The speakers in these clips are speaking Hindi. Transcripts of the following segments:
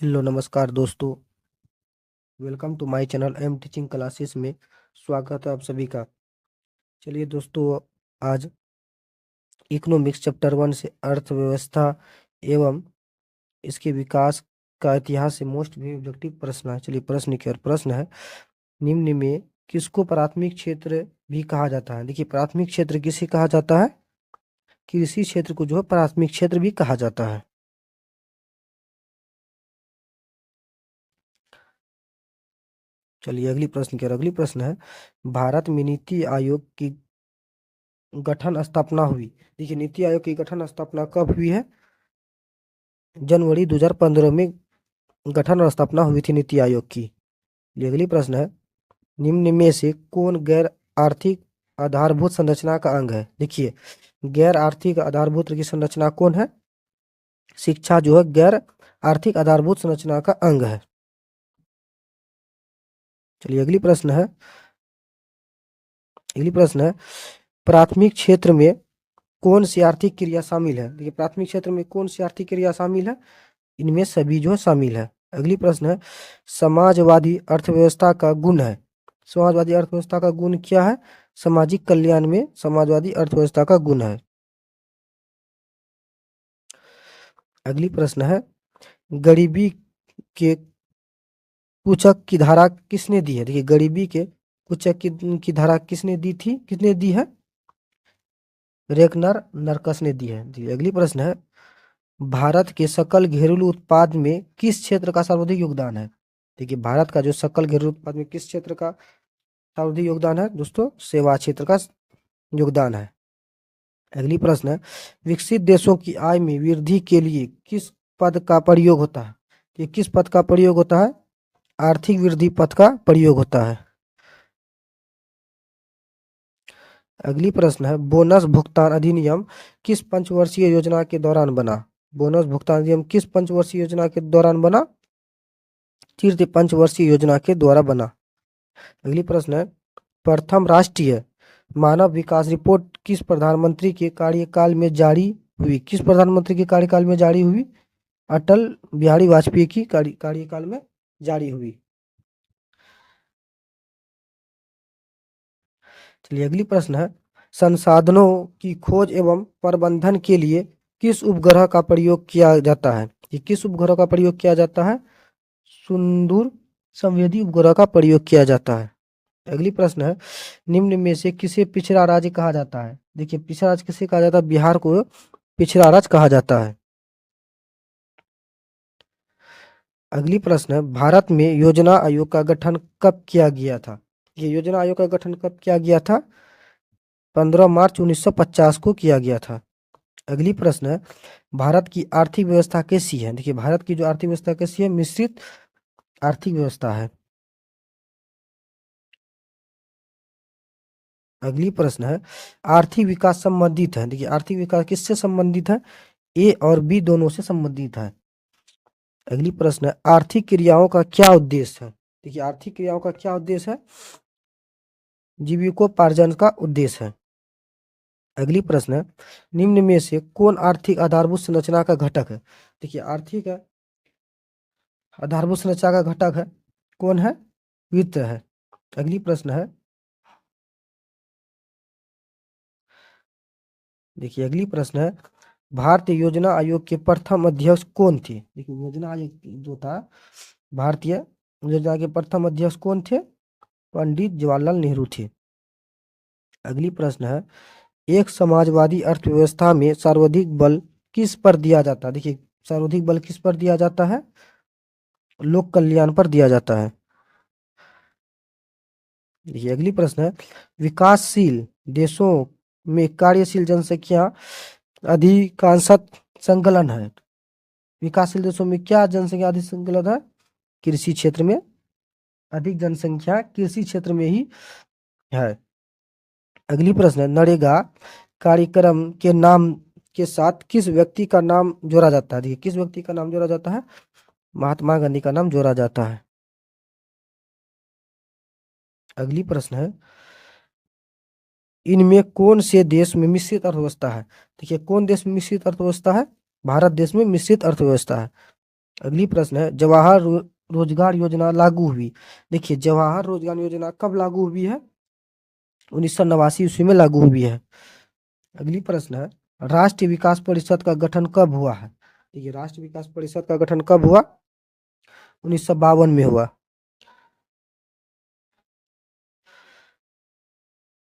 हेलो नमस्कार दोस्तों। Welcome to my channel M teaching classes में स्वागत है आप सभी का। चलिए दोस्तों, आज इकोनॉमिक्स चैप्टर 1 से अर्थव्यवस्था एवं इसके विकास का इतिहास से मोस्ट भी ऑब्जेक्टिव प्रश्न है। चलिए प्रश्न की ओर। प्रश्न है, निम्न में किसको प्राथमिक क्षेत्र भी कहा जाता है? देखिए, प्राथमिक क्षेत्र किसे कहा जाता है? कृषि क्षेत्र को जो है प्राथमिक क्षेत्र भी कहा जाता है। चलिए अगली प्रश्न की ओर। अगली प्रश्न है, भारत में नीति आयोग की गठन स्थापना हुई। देखिए, नीति आयोग की गठन स्थापना कब हुई है? जनवरी 2015 में गठन और स्थापना हुई थी नीति आयोग की। ये अगली प्रश्न है, निम्न में से कौन गैर आर्थिक आधारभूत संरचना का अंग है? देखिए, गैर आर्थिक आधारभूत की संरचना कौन है? शिक्षा जो है गैर आर्थिक आधारभूत संरचना का अंग है। चलिए अगली प्रश्न है। अगली प्रश्न है, प्राथमिक क्षेत्र में कौन सी आर्थिक क्रिया शामिल है? देखिए, प्राथमिक क्षेत्र में कौन सी आर्थिक क्रिया शामिल है? इनमें सभी जो है शामिल है। अगली प्रश्न है, समाजवादी अर्थव्यवस्था का गुण है। समाजवादी अर्थव्यवस्था का गुण क्या है? सामाजिक कल्याण में समाजवादी अर्थव्यवस्था का गुण है। अगली प्रश्न है, गरीबी के कुचक की धारा किसने दी है? देखिए, गरीबी के कुचक की धारा किसने दी थी? किसने दी है? रेगनर नरकस ने दी है। अगली प्रश्न है, भारत के सकल घरेलू उत्पाद में किस क्षेत्र का सर्वाधिक योगदान है? देखिए, भारत का जो सकल घरेलू उत्पाद में किस क्षेत्र का सर्वाधिक योगदान है? दोस्तों, सेवा क्षेत्र का योगदान है। अगली प्रश्न है, विकसित देशों की आय में वृद्धि के लिए किस पद का प्रयोग होता है? ये किस पद का प्रयोग होता है? आर्थिक वृद्धि पद का प्रयोग होता है। अगली प्रश्न है, बोनस भुगतान अधिनियम किस पंचवर्षीय योजना के दौरान बना? बोनस भुगतान अधिनियम किस पंचवर्षीय योजना के दौरान बना? तृतीय पंचवर्षीय योजना के द्वारा बना। अगली प्रश्न है, प्रथम राष्ट्रीय मानव विकास रिपोर्ट किस प्रधानमंत्री के कार्यकाल में जारी हुई? किस प्रधानमंत्री के कार्यकाल में जारी हुई? अटल बिहारी वाजपेयी की कार्यकाल में जारी हुई। चलिए अगली प्रश्न है, संसाधनों की खोज एवं प्रबंधन के लिए किस उपग्रह का प्रयोग किया जाता है? ये किस उपग्रह का प्रयोग किया जाता है? सुदूर संवेदी उपग्रह का प्रयोग किया जाता है। अगली प्रश्न है, निम्न में से किसे पिछड़ा राज्य कहा जाता है? देखिए, पिछड़ा राज्य किसे कहा जाता है? बिहार को पिछड़ा राज्य कहा जाता है। अगली प्रश्न है, भारत में योजना आयोग का गठन कब किया गया था? ये योजना आयोग का गठन कब किया गया था? 15 मार्च 1950 को किया गया था। अगली प्रश्न है, भारत की आर्थिक व्यवस्था कैसी है? देखिए, भारत की जो आर्थिक व्यवस्था कैसी है? मिश्रित आर्थिक व्यवस्था है। अगली प्रश्न है, आर्थिक विकास संबंधित है। देखिए, आर्थिक विकास किससे संबंधित है? ए और बी दोनों से संबंधित है। अगली प्रश्न है, आर्थिक क्रियाओं का क्या उद्देश्य है? देखिए, आर्थिक क्रियाओं का क्या उद्देश्य है? जीविकोपार्जन का उद्देश्य है। अगली प्रश्न है, निम्न में से कौन आर्थिक आधारभूत संरचना का घटक है? देखिए, आर्थिक आधारभूत संरचना का घटक है कौन है? वित्त है। अगली प्रश्न है, देखिए अगली प्रश्न है, भारतीय योजना आयोग के प्रथम अध्यक्ष कौन थे? देखिए, योजना आयोग जो था, भारतीय योजना के प्रथम अध्यक्ष कौन थे? पंडित जवाहरलाल नेहरू थे। अगली प्रश्न है, एक समाजवादी अर्थव्यवस्था में सर्वाधिक बल किस पर दिया जाता है? देखिए, सर्वाधिक बल किस पर दिया जाता है? लोक कल्याण पर दिया जाता है। देखिए अगली प्रश्न है, विकासशील देशों में कार्यशील जनसंख्या अधिकांशत संकलन है। विकासशील देशों में क्या जनसंख्या अधिक संकलन है? कृषि क्षेत्र में अधिक जनसंख्या कृषि क्षेत्र में ही है। अगली प्रश्न है, नरेगा कार्यक्रम के नाम के साथ किस व्यक्ति का नाम जोड़ा जाता है? देखिए, किस व्यक्ति का नाम जोड़ा जाता है? महात्मा गांधी का नाम जोड़ा जाता है। अगली प्रश्न है, इनमें कौन से देश में मिश्रित अर्थव्यवस्था है? देखिए, कौन देश में मिश्रित अर्थव्यवस्था है? भारत देश में मिश्रित अर्थव्यवस्था है। अगली प्रश्न है, जवाहर रोजगार योजना लागू हुई। देखिए जवाहर रोजगार योजना कब लागू हुई है? 1989 ईस्वी में लागू हुई है। अगली प्रश्न है, राष्ट्रीय विकास परिषद का गठन कब हुआ है? देखिए राष्ट्रीय विकास परिषद का गठन कब हुआ? 1952 में हुआ।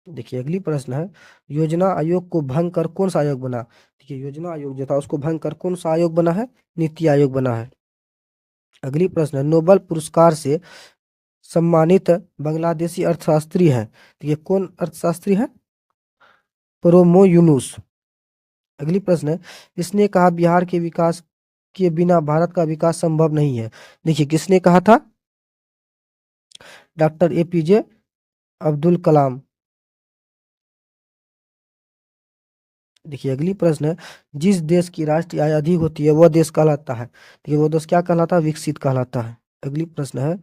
देखिए अगली प्रश्न है, योजना आयोग को भंग कर कौन सा आयोग बना? देखिए योजना आयोग जो था उसको भंग कर कौन सा आयोग बना है? नीति आयोग बना है। अगली प्रश्न है, नोबेल पुरस्कार से सम्मानित बांग्लादेशी अर्थशास्त्री है। देखिए कौन अर्थशास्त्री है? प्रोमो यूनुस। अगली प्रश्न है, इसने कहा बिहार के विकास के बिना भारत का विकास संभव नहीं है। देखिए किसने कहा था? Doctor APJ Abdul Kalam. देखिए अगली प्रश्न है, जिस देश की राष्ट्रीय आय अधिक होती है वह देश कहलाता है। देखिए वो देश क्या कहलाता है? विकसित कहलाता है। अगली प्रश्न है,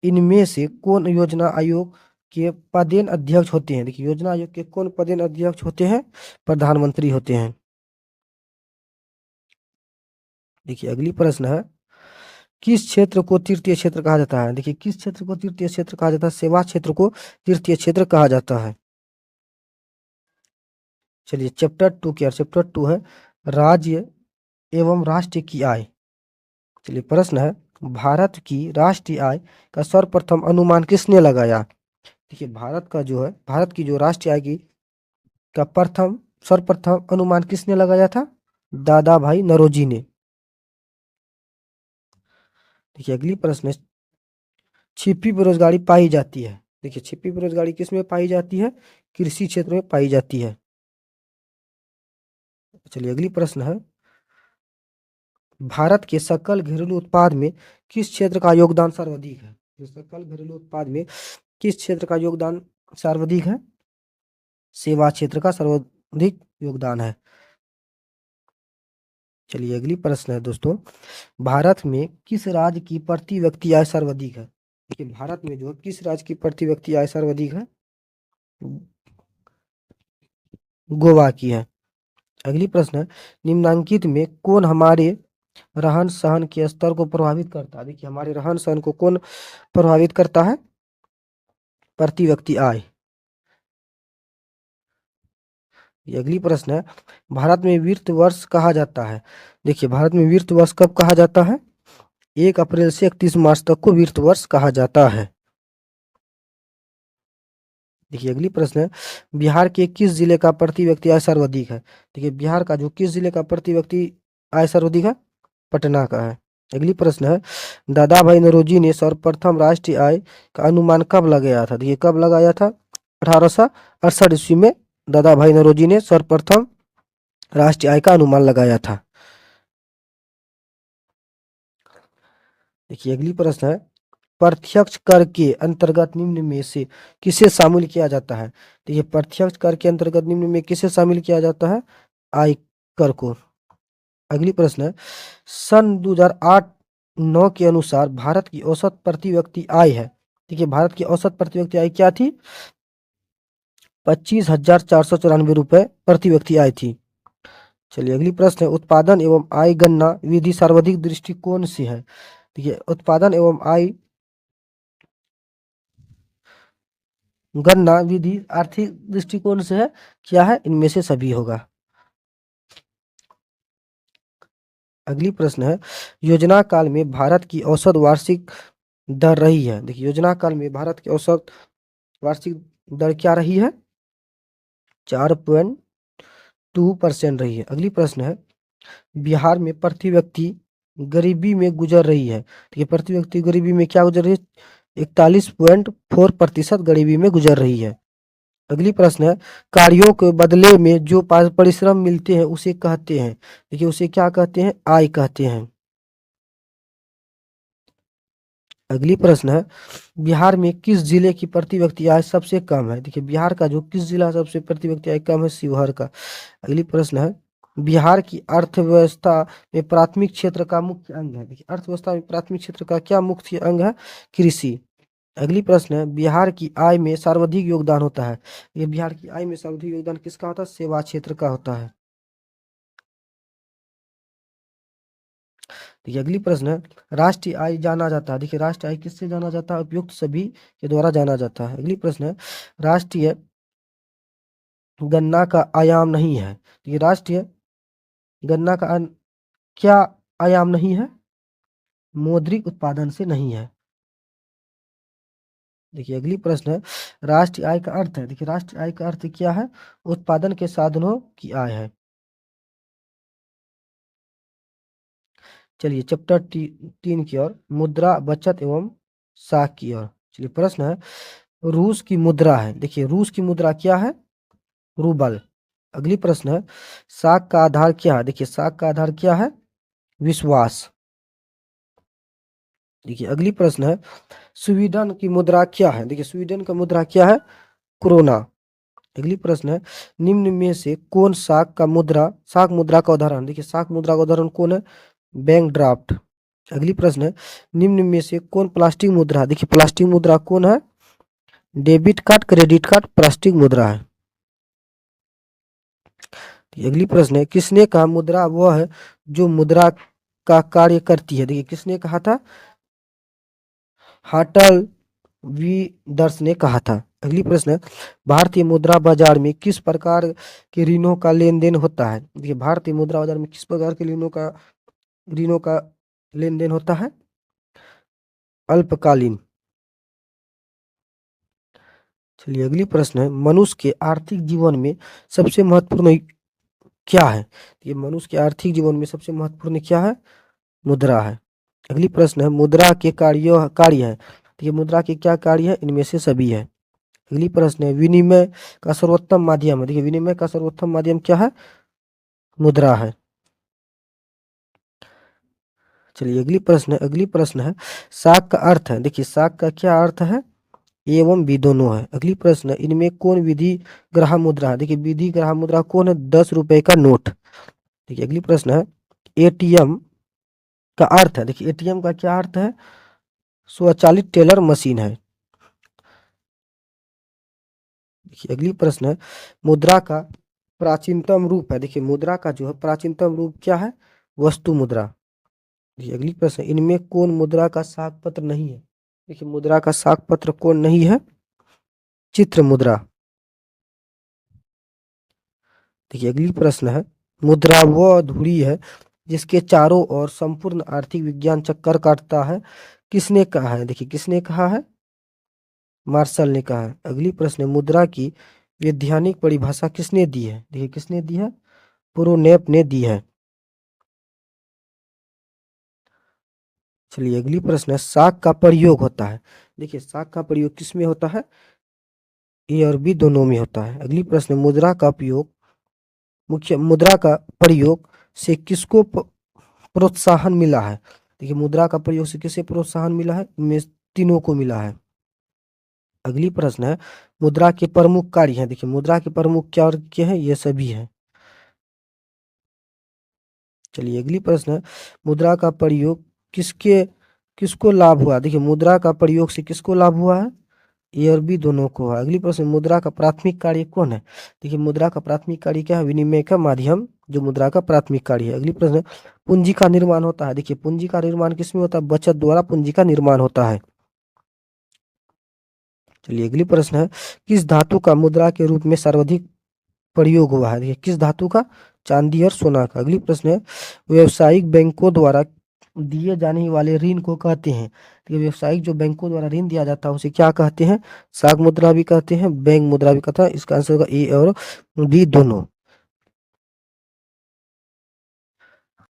इनमें से कौन योजना आयोग के पदेन अध्यक्ष होते हैं? देखिए योजना आयोग के कौन पदेन अध्यक्ष होते हैं? प्रधानमंत्री होते हैं। देखिए अगली प्रश्न है, किस क्षेत्र को तृतीय क्षेत्र कहा जाता है? देखिए किस क्षेत्र को तृतीय क्षेत्र कहा जाता है? सेवा क्षेत्र को तृतीय क्षेत्र कहा जाता है। चलिए चैप्टर 2 क्या? चैप्टर 2 है राज्य एवं राष्ट्र की आय। चलिए प्रश्न है, भारत की राष्ट्रीय आय का सर्वप्रथम अनुमान किसने लगाया? देखिए भारत का जो है, भारत की जो राष्ट्रीय आय की का सर्वप्रथम अनुमान किसने लगाया था? दादा भाई नौरोजी ने। देखिए अगली प्रश्न है, छिपी बेरोजगारी पाई जाती है। देखिए छिपी बेरोजगारी किस में पाई जाती है? कृषि क्षेत्र में पाई जाती है। चलिए अगली प्रश्न है, भारत के सकल घरेलू उत्पाद में किस क्षेत्र का योगदान सर्वाधिक है? जो सकल घरेलू उत्पाद में किस क्षेत्र का योगदान सर्वाधिक है? सेवा क्षेत्र का सर्वाधिक योगदान है। चलिए अगली प्रश्न है दोस्तों, भारत में किस राज्य की प्रति व्यक्ति आय सर्वाधिक है? देखिए भारत में जो है किस राज्य की प्रति व्यक्ति आय सर्वाधिक है? गोवा की है। अगली प्रश्न है, निम्नांकित में कौन हमारे रहन सहन के स्तर को प्रभावित करता है? देखिए हमारे रहन सहन को कौन प्रभावित करता है? प्रति व्यक्ति आय। ये अगली प्रश्न है, भारत में वित्त वर्ष कहा जाता है। देखिए भारत में वित्त वर्ष कब कहा जाता है? 1 अप्रैल से 31 मार्च तक को वित्त वर्ष कहा जाता है। देखिए अगली प्रश्न है, बिहार के किस जिले का प्रति व्यक्ति आय सर्वाधिक है? देखिए बिहार का जो किस जिले का प्रति व्यक्ति आय सर्वाधिक है? पटना का है। अगली प्रश्न है, दादा भाई नौरोजी ने सर्वप्रथम राष्ट्रीय आय का अनुमान कब लगाया था? देखिए कब लगाया था? 1868 ईस्वी में दादा भाई नौरोजी ने सर्वप्रथम राष्ट्रीय आय का अनुमान लगाया था। देखिए अगली प्रश्न है, प्रत्यक्ष कर के अंतर्गत निम्न में से किसे शामिल किया जाता है? देखिए प्रत्यक्ष कर के अंतर्गत निम्न में किसे शामिल किया जाता है? आयकर को। अगली प्रश्न है, सन 2008-9 के अनुसार भारत की औसत प्रति व्यक्ति आय है। देखिए भारत की औसत प्रति व्यक्ति आय क्या थी? 25,494 रुपए प्रति व्यक्ति आय थी। चलिए अगली प्रश्न है, उत्पादन एवं आय गणना विधि सर्वाधिक दृष्टिकोण से है। देखिए उत्पादन एवं आय गणना विधि आर्थिक दृष्टिकोण से है, क्या है? इनमें से सभी होगा। अगली प्रश्न है, योजना काल में भारत की औसत वार्षिक दर रही है। देखिए योजना काल में भारत की औसत वार्षिक दर क्या रही है? 4.2% रही है। अगली प्रश्न है, बिहार में प्रति व्यक्ति गरीबी में गुजर रही है। देखिए प्रति व्यक्ति गरीबी में क्या गुजर रही है? 41.4% गरीबी में गुजर रही है। अगली प्रश्न है, कार्यों के बदले में जो परिश्रम मिलते हैं उसे कहते हैं। देखिए उसे क्या कहते हैं? आय कहते हैं। अगली प्रश्न है, बिहार में किस जिले की प्रति व्यक्ति आय सबसे कम है? देखिए बिहार का जो किस जिला सबसे प्रति व्यक्ति आय कम है? शिवहर का। अगली प्रश्न है, बिहार की अर्थव्यवस्था में प्राथमिक क्षेत्र का मुख्य अंग है। देखिए अर्थव्यवस्था में प्राथमिक क्षेत्र का क्या मुख्य अंग है? कृषि। अगली प्रश्न है, बिहार की आय में सर्वाधिक योगदान होता है। ये बिहार की आय में सर्वाधिक योगदान किसका होता है? सेवा क्षेत्र का होता है। देखिए अगली प्रश्न है, राष्ट्रीय आय जाना जाता है। देखिए राष्ट्रीय आय किससे जाना जाता है? उपयुक्त सभी के द्वारा जाना जाता है। अगली प्रश्न है, राष्ट्रीय गन्ना का आयाम नहीं है। देखिए राष्ट्रीय गन्ना का क्या आयाम नहीं है? मौद्रिक उत्पादन से नहीं है। देखिए अगली प्रश्न है, राष्ट्रीय आय का अर्थ है। देखिए राष्ट्रीय आय का अर्थ क्या है? उत्पादन के साधनों की आय है। चलिए चैप्टर 3 की ओर, मुद्रा बचत एवं साख की ओर। चलिए प्रश्न है, रूस की मुद्रा है। देखिए रूस की मुद्रा क्या है? रूबल। अगली प्रश्न है, साख का आधार क्या है? देखिए साख का आधार क्या है? विश्वास। देखिए अगली प्रश्न है, स्वीडन की मुद्रा क्या है? देखिए स्वीडन का मुद्रा क्या है? क्रोना। अगली प्रश्न है, निम्न में से कौन साख मुद्रा का उदाहरण? देखिए साख मुद्रा का उदाहरण कौन है? Bank draft. अगली प्रश्न है, निम्न में से कौन प्लास्टिक मुद्रा है? देखिए प्लास्टिक मुद्रा कौन है? Debit card, credit card plastic मुद्रा है। अगली प्रश्न है, किसने कहा मुद्रा वह है जो मुद्रा का कार्य करती है? देखिए किसने कहा था? हार्टल वीडर्स ने कहा था। अगली प्रश्न है, भारतीय मुद्रा बाजार में किस प्रकार के ऋणों का लेन देन होता है? देखिए भारतीय मुद्रा बाजार में किस प्रकार के ऋणों का लेन देन होता है? अल्पकालीन। चलिए अगली प्रश्न है, मनुष्य के आर्थिक जीवन में सबसे महत्वपूर्ण क्या है? ये मनुष्य के आर्थिक जीवन में सबसे महत्वपूर्ण क्या है? मुद्रा है। अगली प्रश्न है, मुद्रा के कार्य है। तो ये मुद्रा के क्या कार्य है? इनमें से सभी है। अगली प्रश्न है, विनिमय का सर्वोत्तम माध्यम है। देखिए विनिमय का सर्वोत्तम माध्यम क्या है? मुद्रा है। चलिए अगली प्रश्न है, साख का अर्थ है। देखिए साख का क्या अर्थ है? एवं भी दोनों है। अगली प्रश्न है, इनमें कौन विधि ग्राह्य मुद्रा है? देखिए विधि ग्राह्य मुद्रा कौन है? 10 रुपए का नोट। देखिए अगली प्रश्न है, एटीएम का अर्थ है। देखिए एटीएम का क्या अर्थ है? स्वचालित टेलर मशीन है। देखिए अगली प्रश्न है, मुद्रा का प्राचीनतम रूप है। देखिए मुद्रा का जो है प्राचीनतम रूप क्या है? वस्तु मुद्रा। देखिए अगली प्रश्न है, इनमें कौन मुद्रा का साख पत्र नहीं है? देखिए मुद्रा का साख पत्र कौन नहीं है? चित्र मुद्रा। देखिए अगली प्रश्न है, मुद्रा वह धुरी है जिसके चारों ओर संपूर्ण आर्थिक विज्ञान चक्कर काटता है। किसने कहा है? देखिए किसने कहा है? मार्शल ने कहा है। अगली प्रश्न है, मुद्रा की वैधानिक परिभाषा किसने दी है? देखिए किसने दी है? पुरोनेप ने दी है। चलिए अगली प्रश्न है, साख का प्रयोग होता है। देखिए साख का प्रयोग किस में होता है? ए और बी दोनों में होता है। अगली प्रश्न है, मुद्रा का प्रयोग से किसको प्रोत्साहन मिला है? देखिए मुद्रा का प्रयोग से किसे प्रोत्साहन मिला है? इनमें तीनों को मिला है। अगली प्रश्न है, मुद्रा के प्रमुख कार्य हैं। देखिए मुद्रा के प्रमुख क्या हैं? ये सभी हैं। चलिए अगली प्रश्न है, मुद्रा का प्रयोग किसको लाभ हुआ? देखिए मुद्रा का प्रयोग से किसको लाभ हुआ है? ए और बी दोनों को हुआ। अगली प्रश्न, मुद्रा का प्राथमिक कार्य कौन है? देखिए मुद्रा का प्राथमिक कार्य क्या है? विनिमय का माध्यम जो मुद्रा का प्राथमिक कार्य है। अगली प्रश्न, पूंजी का निर्माण होता है। देखिए पूंजी का निर्माण किसमें होता है? बचत द्वारा पूंजी का निर्माण होता है। चलिए अगली प्रश्न है, किस धातु का मुद्रा के रूप में सर्वाधिक प्रयोग हुआ है? देखिए किस धातु का? चांदी और सोना का। अगली प्रश्न है, व्यवसायिक बैंकों द्वारा दिए जाने वाले ऋण को कहते हैं। तो व्यवसायिक जो बैंकों द्वारा ऋण दिया जाता है उसे क्या कहते हैं? साख मुद्रा भी कहते हैं, बैंक मुद्रा भी कहते हैं। इसका आंसर होगा ए और बी दोनों।